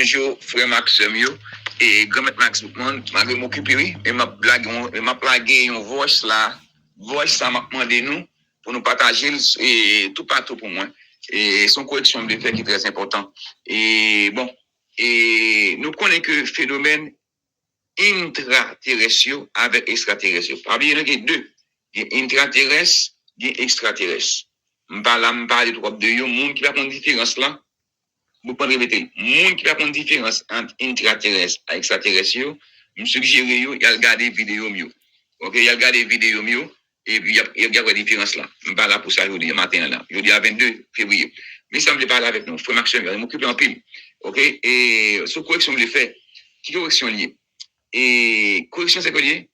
bonjour, frère Maxime, et grand Max Boukman, malgré m'occuper, et m'a plagué une voice là, ça m'a demandé nous, pour nous partager, et tout partout pour moi. Et son correction de fait qui est très important. Et bon, et nous connaissons que le phénomène intraterrestre avec extraterrestre. Parmi il y en a deux. Il y a intraterrestre, il y a extraterrestre. Je parle de trois de eux, monde qui va prendre différence là. Vous pouvez répéter. Monde qui va prendre différence entre intraterrestre et extraterrestre, je suggère il a regardé vidéo mieux. OK, il a regardé vidéo mieux et puis il y a la différence là. Je parle là pour ça aujourd'hui matin là. Jeudi à 22 février. Mais ça me fait parler avec nous. Frère Maxime, il m'occupe en pile. OK, et sous correction le fait. Qui correction liée? Et correction c'est quoi lié?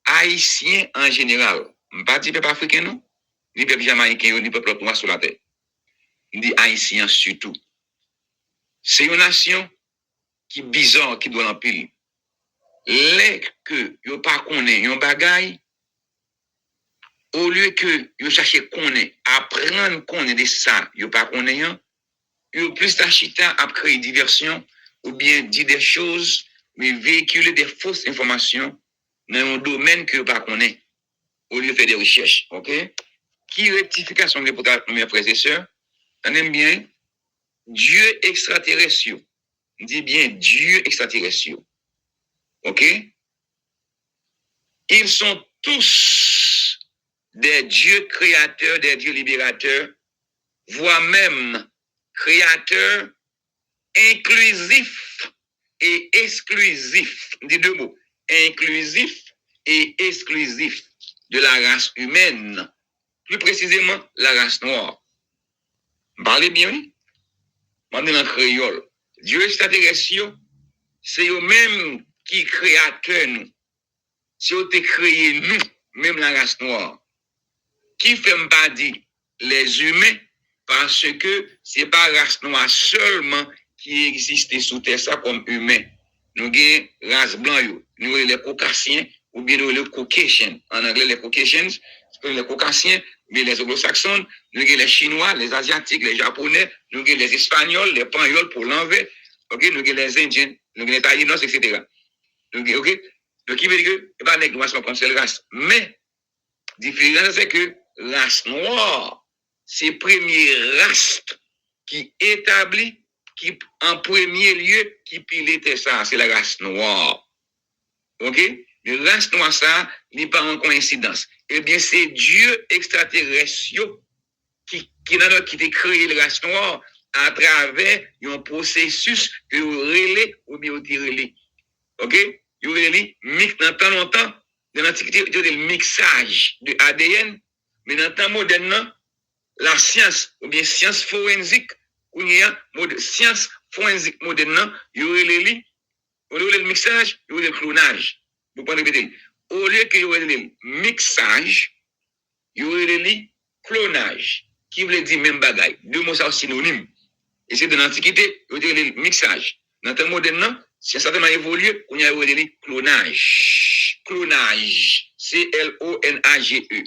Haïtien en général. Pas dit peuple africain non, ni peuple jamaïcain ni peuple noir sur la terre. Il dit haïtien surtout. C'est une nation qui est bizarre, qui doit en pile. Les que yo pas connaît yon bagay, au lieu que yo cherche connaît, apprendre connaît de ça, yo pas connaît yon, yo plus d'achita à créer diversion ou bien dire des choses mais véhiculer des fausses informations dans un domaine que yo pas connaît au lieu de faire des recherches, OK? Qui rectification pour mes frères et sœurs, on aime bien Dieu extraterrestre. On dit bien Dieu extraterrestre. OK? Ils sont tous des dieux créateurs, des dieux libérateurs, voire même créateurs inclusifs et exclusifs. On dit deux mots. Inclusif et exclusif de la race humaine. Plus précisément, la race noire. Parlez bien, oui? Mandez en créole. Dieu extraterrestre, c'est eux-mêmes qui créateurs nous. C'est eux qui créé nous, même la race noire. Qui fait pas dire les humains, parce que c'est pas la race noire seulement qui existe sous terre ça comme humain. Nous avons race blanche, nous avons les caucasiens, ou bien nous avons les caucasians. En anglais, les caucasians, les caucasiens, mais les anglo-saxons, nous avons les chinois, les asiatiques, les japonais, nous avons les espagnols, les pagnols pour l'envers, okay? Nous avons les indiens, nous avons les taïnos, etc. Okay? Donc, qui veut dire que, c'est pas les noirs comme seule race. Mais, la différence, c'est que race noire, c'est la première race qui établit, qui, en premier lieu, qui pilote ça, c'est la race noire. OK? La race noire, ça, n'est pas en coïncidence. Eh bien, c'est Dieu extraterrestre qui a créé la race noire à travers un processus que vous relais ou bien vous relais. OK? Vous relais, mix dans tant longtemps, dans l'Antiquité, il y a le mixage de ADN, mais dans le temps moderne, la science, ou bien science forensique, ou bien science forensique moderne, il y a le mixage, il y a le clonage. Vous pouvez répéter. Au lieu que il y ait le mixage, il y a le clonage, qui veut dire même bagaille. Deux mots sont synonymes. Et c'est de l'Antiquité, il y a le mixage. Dans le temps moderne, c'est certainement évolué, on y a le clonage. Clonage. C-L-O-N-A-G-E.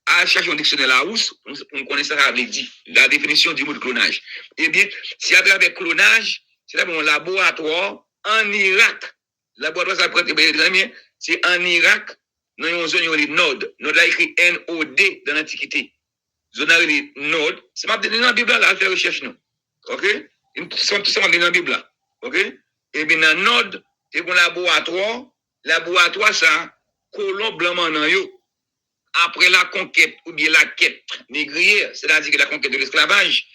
À chercher un dictionnaire Larousse, on connaît ça avec la définition du mot de clonage. Eh bien, si à travers clonage, c'est un laboratoire en Irak. Laboratoire, ça peut être très bien. C'est en Irak, dans une zone où il y a Nod. Nod a écrit N-O-D dans l'Antiquité. Zone où il y a Nod. C'est pas dans la Bible là, à faire recherche, non. OK? C'est tout ça dans la Bible là. OK? Et bien, dans Nod, c'est un laboratoire. Laboratoire, ça, colon blanc dans yo. Après la conquête ou bien la quête négrière, c'est-à-dire que la conquête de l'esclavage,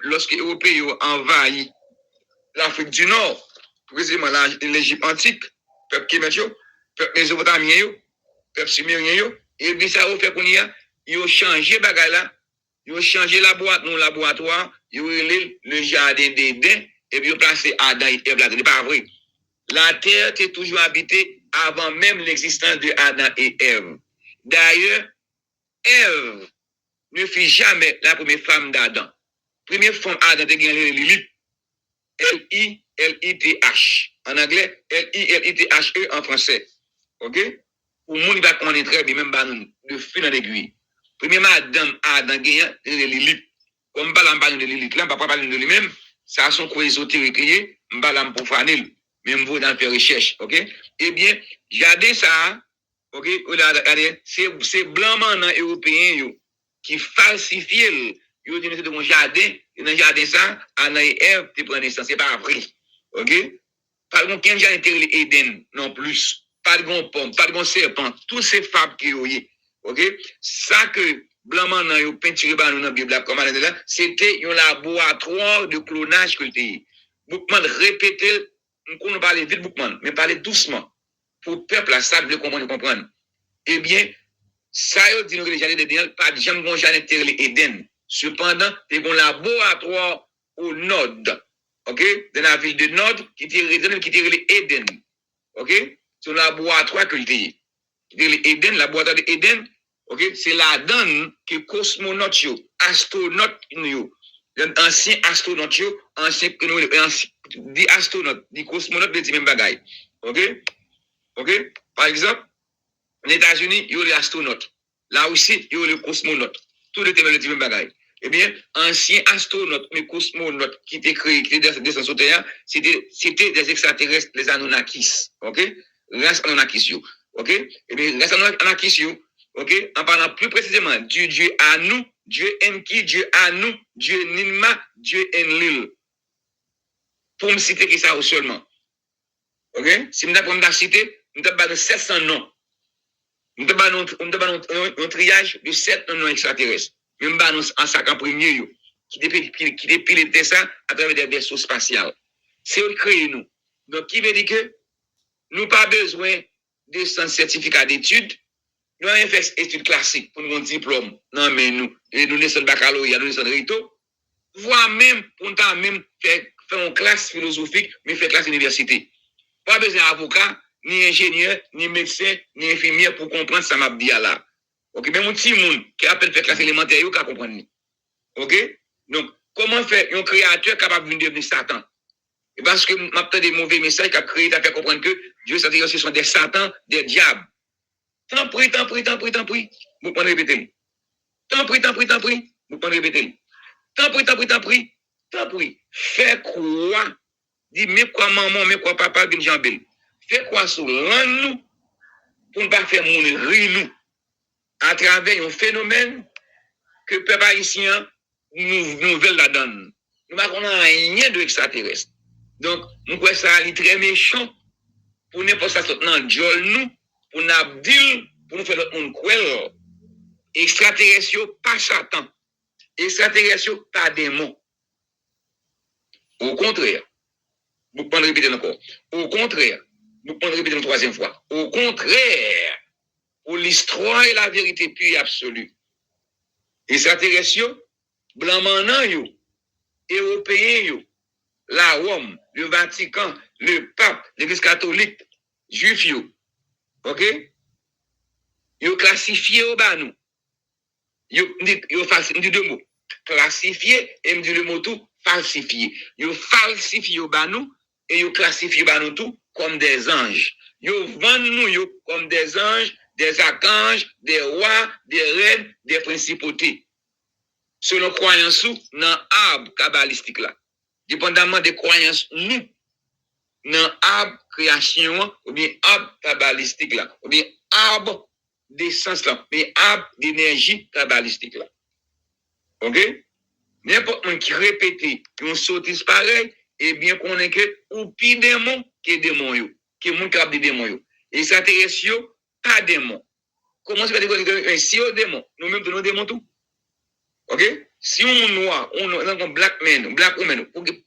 lorsque les Européens ont envahi l'Afrique du Nord, précisément l'Égypte antique, peuple kémétio, peuple mésopotamien, peuple sumérien, et bien ça a fait qu'on y a, ils ont changé bagay là, ils ont changé laboratoire, ils ont le jardin d'Éden, et puis ils ont placé Adam et Ève là, ce n'est pas vrai. La terre était toujours habitée avant même l'existence de Adam et Ève. D'ailleurs, Ève ne fut jamais la première femme d'Adam. Première femme d'Adam, c'était Lilith. L-I-L-I-T-H. En anglais, L-I-L-I-T-H-E en français. OK? Pour le monde, il va connaître très bien, même de fil en aiguille. Première madame Adam, c'est Lilith. Comme pas l'embarque de Lilith, là, on ne va pas parler de lui-même. Ça a son quoi ésotérique, m'balam pour fanil, mais m'vou dans faire recherche, OK? Eh bien, jardin ça, OK, c'est blanc maintenant européen yo qui falsifie yo dit c'est mon jardin, dans jardin ça, Anna et Ève te prend naissance, c'est pas vrai. OK? Pas de quel jardin terre Éden non plus, pas de pomme, pas de serpent, tous ces fables qui yo y. OK? Ça que blanc maintenant yo peinture ba dans Bible comme là, c'était un laboratoire de clonage que était. Boukman répéter, on ne parle vite Boukman, mais parler doucement pour le peuple à ça de comprendre. Eh bien, ça yo dit nous que les jardins d'Éden pas de jamais bon jardin terre Éden. Cependant, c'est un laboratoire au nord. OK? Dans la ville de Nord qui était Éden. OK? C'est un laboratoire que l'était. Eden, laboratoire de Eden, OK? C'est la donne que cosmonautes yo, astronautes yo, ancien astronautes yo, ancien dit astronautes, dit cosmonautes de même bagaille. OK? OK? Par exemple, les États-Unis, il y a les astronautes. Là aussi, il y a les cosmonautes. Tout le même bagaille. Eh bien, ancien astronaute, mais cosmonaute qui était créé, qui était descendu sur Terre, c'était des extraterrestres, les Anunnakis. OK? Race Anunnakis. OK? Eh bien, race Anunnakis, OK? En parlant plus précisément du Dieu Anu, Dieu Enki, Dieu Anu, Dieu Ninma, Dieu Enlil. Pour me citer que ça seulement. OK? Si je me citer, je vais 700 noms. Je vais un triage de 7 noms extraterrestres. Même en sac en premier, qui dépilait ça à travers des vaisseaux spatials. C'est eux qui créent nous. Donc, qui veut dire que nous n'avons pas besoin de certificat d'études, nous avons fait études classiques pour nous un diplôme. Non, mais nous sommes baccalauréat, nous sommes rito, voire même pour nous même faire une classe philosophique, mais faire classe université. Pas besoin d'avocat, ni ingénieur, ni médecin, ni infirmière pour comprendre ça m'a dit là. OK, mais mon petit monde qui appelle faire classe élémentaire, il peut comprendre. OK? Donc, comment faire un créateur capable de devenir Satan? Et parce que m'a des mauvais messages qui a créé, à faire comprendre que Dieu, ce sont des satans, des diables. Tant pis. Vous pouvez répéter. Tant pis. Vous pouvez répéter. Tant pis. Fais quoi? Dis, mais quoi maman, mais quoi papa, d'une jambelle. Fais quoi sur nous pour ne pas faire mourir nous à travers un phénomène que le peuple haïtien nous veut la donne. Nous n'avons rien de extraterrestre. Donc, nous croyons ça est très méchant pour n'importe ça dans nous, pour nous abdil, pour nous faire notre monde cruel. Extraterrestre, pas Satan. Extraterrestre, pas démon. Au contraire, vous pouvez répéter encore. Au contraire, vous pouvez répéter une troisième fois. Au contraire, pour l'histoire et la vérité pure et absolue. Extraterrestre, blanc maintenant, européen, la Rome, le Vatican, le pape, l'Église catholique, juif, OK? Ils classifié au bas nous. Ils dit deux mots. Classifié et me dit le mot tout, falsifié. Ils falsifié au bas nous et ils classifié au bas nous tout comme des anges. Ils vendent nous comme des anges, des archanges, des rois, des reines, des principautés. Selon croyance dans l'arbre kabbalistique là. Dépendamment des croyances nous dans l'arbre création ou bien arbre kabbalistique là, ou bien arbre d'essence là, mais arbre d'énergie kabbalistique là. OK? N'importe qui qui répète une sottise pareil, eh bien qu'on est que ou pire démon que démon yo, que mon cap de démon yo. Et ça intéresse yo pas démon. Comment c'est que si au démon, nous même nous démon tout. OK? Si on noir, on un black man, black woman,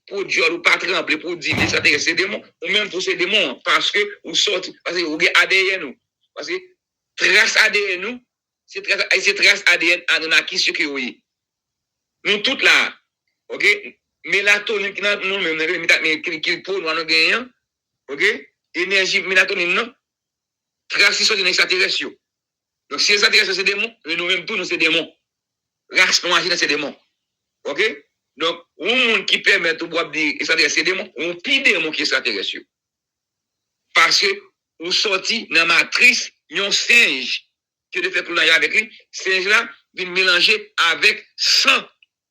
pour Dieu ou pas trembler, pour dire ça intéresse ces démons, ou même pour ces démons, parce que vous sortez, parce que vous avez ADN nous. Parce que trace ADN nous, c'est trace ADN Anunnaki ce que oui. Nous toutes là, OK? Mélatonine nous même qui pour nous en gagnant, OK? Énergie mélatonine non, trace sur des extraterrestres. Donc si les extraterrestres c'est démons, nous même tous nous c'est démons. Race noire c'est démons. OK? Donc un monde qui permet de boire des extraterrestres c'est démons, on pire démon qui est extraterrestre. Parce que vous sorti dans la matrice, un singe qui de fait pour avec lui, singe là vient mélanger avec 100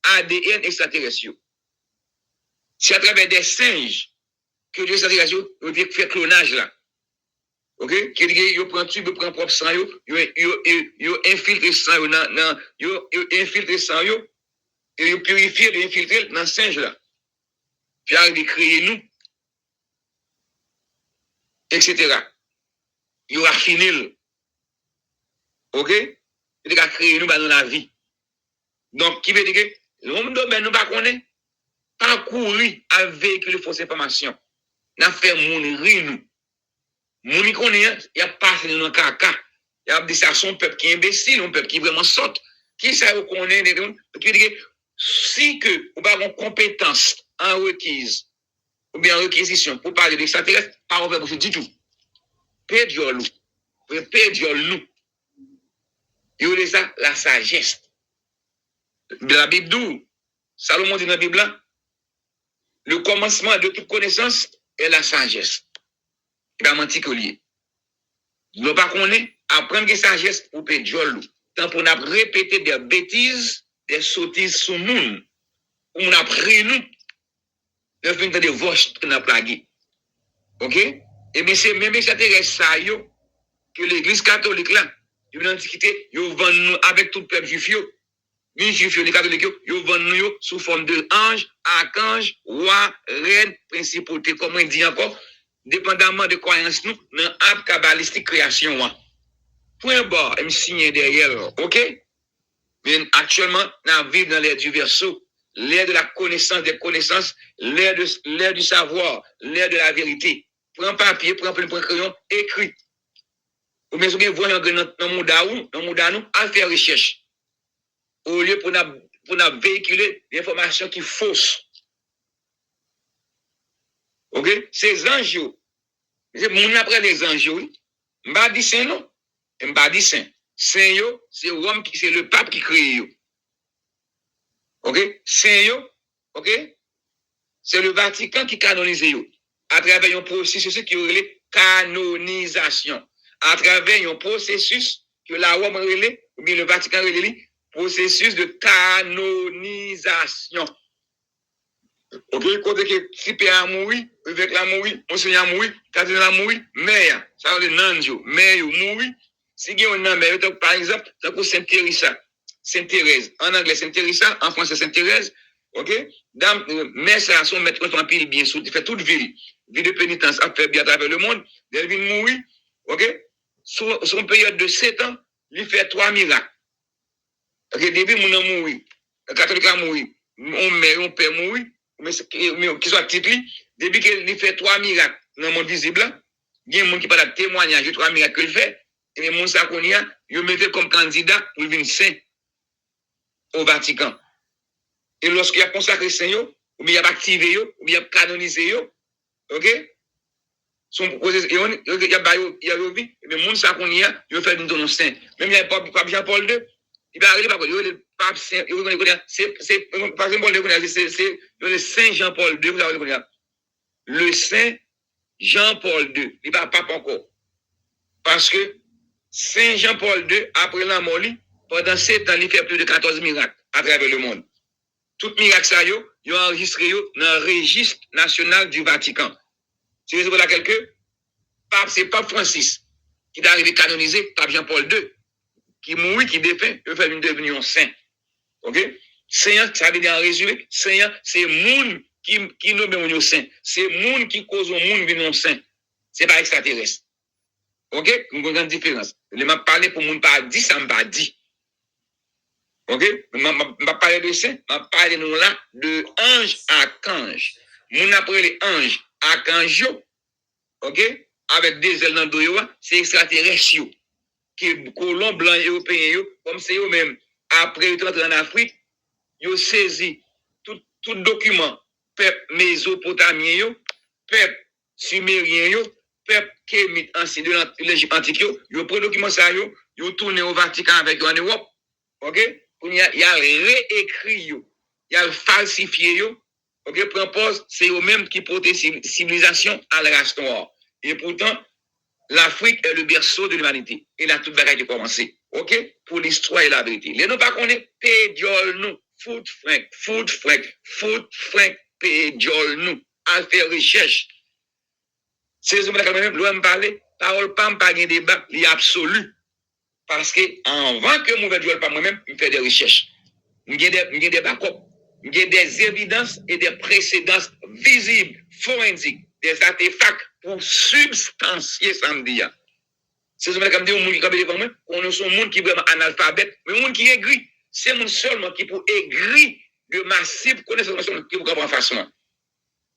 ADN extraterrestre. C'est à travers des singes que Dieu s'intéresse, il fait clonage là. OK? Ils prennent tube, ils prennent propre sang, ils infiltrent sang, ils infiltrent sang, et ils purifient, ils infiltrent dans le singe là. Puis arrive de créer nous, etc. Ils raffinent. OK? Ils ont créé nous dans la vie. Donc, qui veut dire que l'homme de nous pas connaît, pas courir à véhiculer fausse information. N'a fait mourir nous. Moun connaît, il a passé dans le caca. Il a dit ça son peuple qui est imbécile, un peuple qui vraiment saute. Qui ça vous connaît, qui veut dire que si que vous avez une compétence en requise, ou bien en réquisition pour parler d'extraterrestres, pas ouvert pour du tout. Perdre loup. Perdre loup. Il y a ça, la sagesse. La Bible dit, Salomon dit dans la Bible, le commencement de toute connaissance est la sagesse. Il va mentir que lié. Nous ne pas connaître, apprendre la sagesse pour perdre loup. Tant pour nous répéter des bêtises, des sottises sur nous, on a pris nous, de faire des voches qu'on a plagué. OK? Et bien, c'est même ça que l'Église catholique là, l'Antiquité, ils vendent nous avec tout le peuple juif. Les juifs, les catholiques, ils vendent nous sous forme de ange, archange, roi, reine, principauté, comme on dit encore, dépendamment de croyances nous, dans l'arbre kabbalistique création. Point barre, je me signe derrière. OK? Mais actuellement, nous vivons dans l'ère du verseau, l'ère de la connaissance des connaissances, l'ère du savoir, l'ère de la vérité. Prends papier, prends crayon, écris. Ou bien, vous voyez dans le monde à nous, à faire recherche. Au lieu pour nous véhiculer des informations qui fausses. OK? Ces anges, mon après les anges, je ne dis pas saint, non? Je ne dis pas saint. Saint, c'est Rome, c'est le pape qui crée. OK? Saint, OK? C'est le Vatican qui canonise. À travers un processus qui est canonisation. À travers un processus que la Rome relève, ou bien le Vatican relève, processus de canonisation. OK, côté que si Père a mouru, évêque l'a mouru, Monseigneur a mouru, cardinal a mouru, maire, ça veut dire nanjo, maire mouru. Si il y a un maire, par exemple, ça coûte Sainte-Thérèse. En anglais, Sainte-Thérèse, en français, Sainte-Thérèse. OK? Dame, mais ça, son maître en pile bien sûr, il fait toute vie de pénitence, a fait bien à travers le monde, elle vient mourir. OK? Son période de 7 ans, il fait 3 miracles. OK, depuis mon a mouru, le catholique a mouru, mon mère, mon père mouru, mais qui soit titre, depuis qu'il fait 3 miracles dans le monde visible, il y a des gens qui parlent de témoignage de 3 miracles qu'il fait, et les gens qui connaissent, ils mettent comme candidat pour venir saint au Vatican. Et lorsqu'il a consacré saint, ou bien il a activé, ou bien il a canonisé, OK? Son processus, il y a vu, mais les gens qui connaissent, ils fait une donne saint. Même il y a pas Jean-Paul II, il va arriver par le pape saint, c'est par exemple, c'est le Saint Jean-Paul II, vous avez le le Saint Jean-Paul II, il va pas encore. Parce que Saint Jean-Paul II, après la mort, pendant 7 ans, il fait plus de 14 miracles à travers le monde. Tout miracle ça, ils ont enregistré dans le registre national du Vatican. C'est raison pour laquelle pape, c'est Pape Francis qui est arrivé canoniser Pape Jean-Paul II, qui mourit, qui défunt, il fait une devenir saint. OK? Saint, ça veut dire en résumé, saint, c'est moun qui nous met saint. C'est moun qui cause au monde venir saint. C'est pas extraterrestre. OK? Une grande différence. Je m'a parlé pour moun pas dit, ça m'a pas dit. OK? M'a parlé de saint, m'a parlé nous là de ange à archange. Moun après les anges archange, OK? Avec des ailes dans le dos, c'est extraterrestre. Qui colons blancs européens, comme c'est eux-mêmes, après ils rentrent en Afrique, ils ont saisi tout document, peuple mésopotamien, peuple sumérien, peuple kémite ancien de l'Égypte antique, ils ont pris le document ça, ils ont tourné au Vatican avec eux en Europe, OK? Il a réécrit, il a falsifié, OK? Propose, c'est eux-mêmes qui protègent la civilisation à la race noire. Et pourtant, l'Afrique est le berceau de l'humanité. Et là, toute bagaille qui a commencé. OK? Pour l'histoire et la vérité. Les nous pas connaît, pédiol nous. Foot frank, pédiol nous. À faire recherche. C'est raison pour laquelle moi-même, l'on me parle, parole pas de débat, il est absolu. Parce que, avant que mon verre pas moi-même, je fais des recherches. Je fais des backups. Je fais des évidences et des précédences visibles, forensiques, des artefacts pour substancier ça me dit. C'est ce que je dis au monde qui est devant moi, on est un monde qui est vraiment analphabète, mais un monde qui est aigri, c'est un monde seulement qui peut aigri de massive connaissance qui peut comprendre facilement.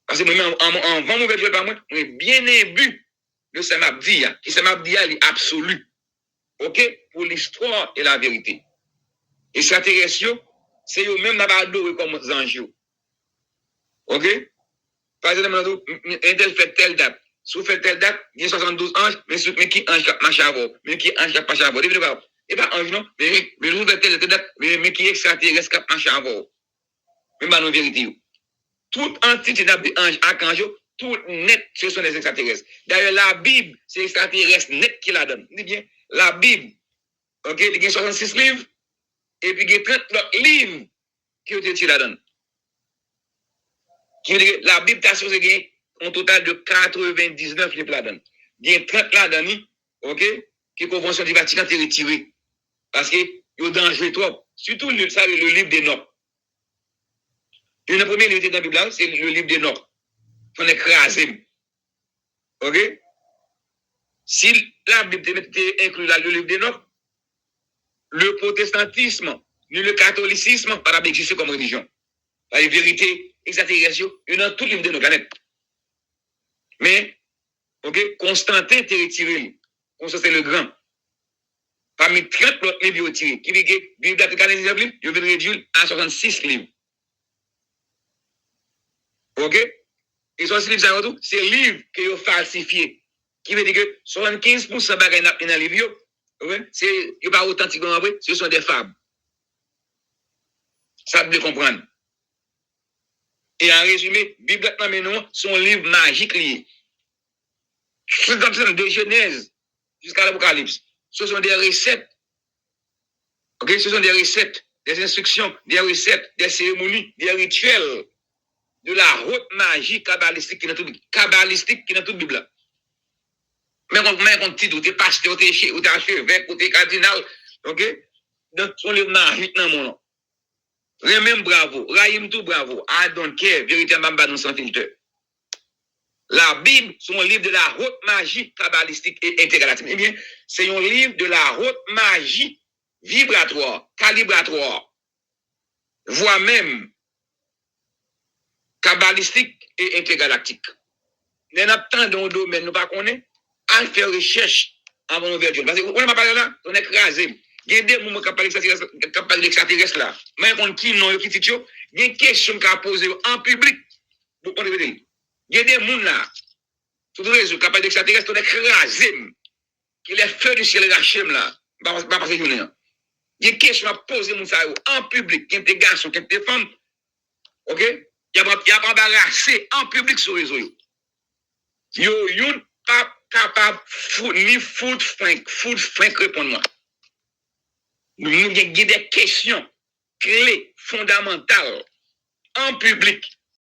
Parce que moi, avant mon verre pas moi, je suis bien imbu de ce mabdi, qui ce mabdi est absolu. OK? Pour l'histoire et la vérité. Et extraterrestres, c'est eux-mêmes qui adoré comme anges. OK? Par exemple, un tel fait telle date. Si vous faites telle date, il y a 72 anges, mais qui ange cap marche avant? Mais qui ange cap marche avant? Et pas ange, non? Mais vous faites telle date, mais qui extraterrestre cap marche avant? Mais pas non vérité. Toute entité d'ange, archange, tout net, ce sont des extraterrestres. D'ailleurs, la Bible, c'est extraterrestre net qui la donne. Dis bien, la Bible, OK, il y a 66 livres, et puis il y a 30 livres qui ont été la donne. La Bible t'a supposé un total de 99 livres la donne. Il y a 30 la donne, OK, qui est Convention du Vatican est retirée. Parce que il est dangereux trop. Surtout le livre des Nocs. Et le premier livre dans la Bible, c'est le livre des Nocs. Il faut écraser. OK? Si la Bible inclut le livre des Nocs, le protestantisme ni le catholicisme pas exister comme religion. La vérité extraterrestre, il y a tout le livre de nos planètes. Mais, OK, Constantin était retiré. Constantin le Grand. Parmi 30 autres livres retirés, qui veut dire que la Bible a 49 livres, je vais réduire à 66 livres. OK? Et 66 livres, c'est les livres qui sont falsifiés. Qui veut dire que 75% de bagages dans les livres, c'est pas authentique comme après, ce sont des fables. Ça vous devez comprendre. Et en résumé, Bible sont livres magiques liés. De Genèse jusqu'à l'Apocalypse. Ce sont des recettes. OK? Ce sont des recettes, des instructions, des recettes, des cérémonies, des rituels de la haute magie kabbalistique qui est dans toute Bible. Mais on titre, tu es pasteur, tu es archevêque, tu es cardinal. OK? Donc, ce sont les magiques dans mon nom. Remem bravo, Raïm tout bravo, I don't care, vérité mamba non sans filtre. La Bible, c'est un livre de la haute magie kabbalistique et intergalactique. Eh bien, c'est un livre de la haute magie vibratoire, calibratoire, voire même kabbalistique et intergalactique. Nous avons tant dans le domaine, nous ne connaissons pas, à faire recherche avant l'ouverture. Parce que, on m'a parlé là, on est écrasé. Il y a des moments qui parlent d'extraterrestres là. Mais on qui non, qui dit, il y a une question qui a posée en public. Il y a des gens là, tout le réseau, qui parlent d'extraterrestres, on est écrasé. Qui les feux du ciel lâchés là. Pas parce que je n'ai. Il y a une question à poser en public. Qui est des garçons, qui est des femmes. OK? Il y a pas embarrassé en public sur le réseau. Yo, pas capable ni foot frank répondre-moi. Nous avons des questions clés, fondamentales, en public,